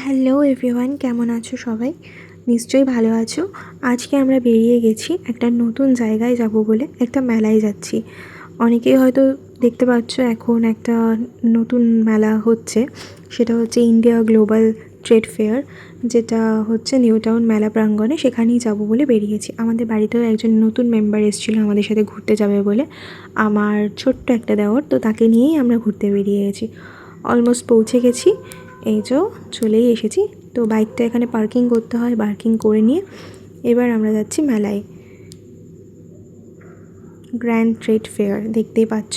Hello everyone, কেমন আছো সবাই? নিশ্চয়ই ভালো আছো। আজকে আমরা বেরিয়ে গেছি একটা নতুন জায়গায় যাব বলে, একটা মেলায় যাচ্ছি। অনেকেই হয়তো দেখতে পাচ্ছ এখন একটা নতুন মেলা হচ্ছে, সেটা হচ্ছে ইন্ডিয়া গ্লোবাল ট্রেড ফেয়ার, যেটা হচ্ছে নিউ টাউন মেলা প্রাঙ্গণে। সেখানেই যাব বলে বেরিয়েছি। আমাদের বাড়িতেও একজন নতুন মেম্বার এসেছিলো আমাদের সাথে ঘুরতে যাবে বলে, আমার ছোট্ট একটা দেওর, তো তাকে নিয়েই আমরা ঘুরতে বেরিয়ে গেছি। অলমোস্ট পৌঁছে গেছি, এই যে চলেই এসেছি। তো বাইকটা এখানে পার্কিং করতে হয়, পার্কিং করে নিয়ে এবার আমরা যাচ্ছি মেলায়। গ্র্যান্ড ট্রেড ফেয়ার দেখতেই পাচ্ছ,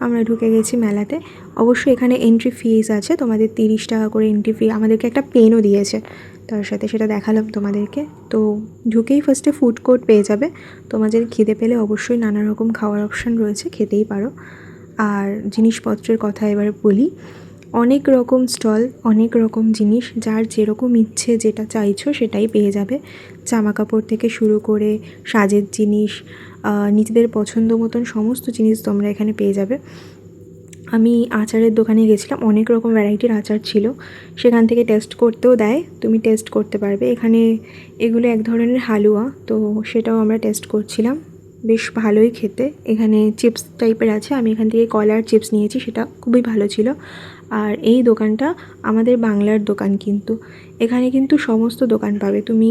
আমরা ঢুকে গেছি মেলাতে। অবশ্যই এখানে এন্ট্রি ফিস আছে, তোমাদের 30 টাকা করে এন্ট্রি ফি। আমাদেরকে একটা পেনও দিয়েছে তার সাথে, সেটা দেখালাম তোমাদেরকে। তো ঢুকেই ফার্স্টে ফুড কোর্ট পেয়ে যাবে। তোমাদের খিদে পেলে অবশ্যই নানা রকম খাওয়ার অপশান রয়েছে, খেতেই পারো। আর জিনিসপত্রের কথা এবার বলি, অনেক রকম স্টল, অনেক রকম জিনিস, যার যেরকম ইচ্ছে যেটা চাইছো সেটাই পেয়ে যাবে। জামা কাপড় থেকে শুরু করে সাজের জিনিস, নিজেদের পছন্দ মতন সমস্ত জিনিস তোমরা এখানে পেয়ে যাবে। আমি আচারের দোকানে গেছিলাম, অনেক রকম ভ্যারাইটির আচার ছিল, সেখান থেকে টেস্ট করতেও দেয়, তুমি টেস্ট করতে পারবে। এখানে এগুলো এক ধরনের হালুয়া, তো সেটাও আমরা টেস্ট করছিলাম, বেশ ভালোই খেতে। এখানে চিপস টাইপের আছে, আমি এখান থেকে কলার চিপস নিয়েছি, সেটা খুবই ভালো ছিল। আর এই দোকানটা আমাদের বাংলার দোকান, কিন্তু এখানে কিন্তু সমস্ত দোকান পাবে তুমি,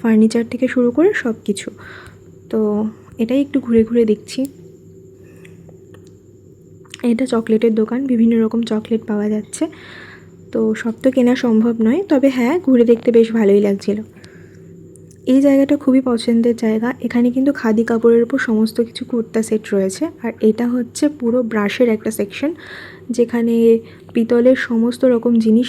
ফার্নিচার থেকে শুরু করে সব কিছু। তো এটাই একটু ঘুরে ঘুরে দেখছি। এটা চকলেটের দোকান, বিভিন্ন রকম চকলেট পাওয়া যাচ্ছে। তো সব তো কেনা সম্ভব নয়, তবে হ্যাঁ, ঘুরে দেখতে বেশ ভালোই লাগছিল। এই জায়গাটা খুবই পছন্দের জায়গা। এখানে কিন্তু খাদি কাপড়ের উপর সমস্ত কিছু কুর্তা সেট রয়েছে। আর এটা হচ্ছে পুরো ব্রাশের একটা সেকশন, যেখানে পিতলের সমস্ত রকম জিনিস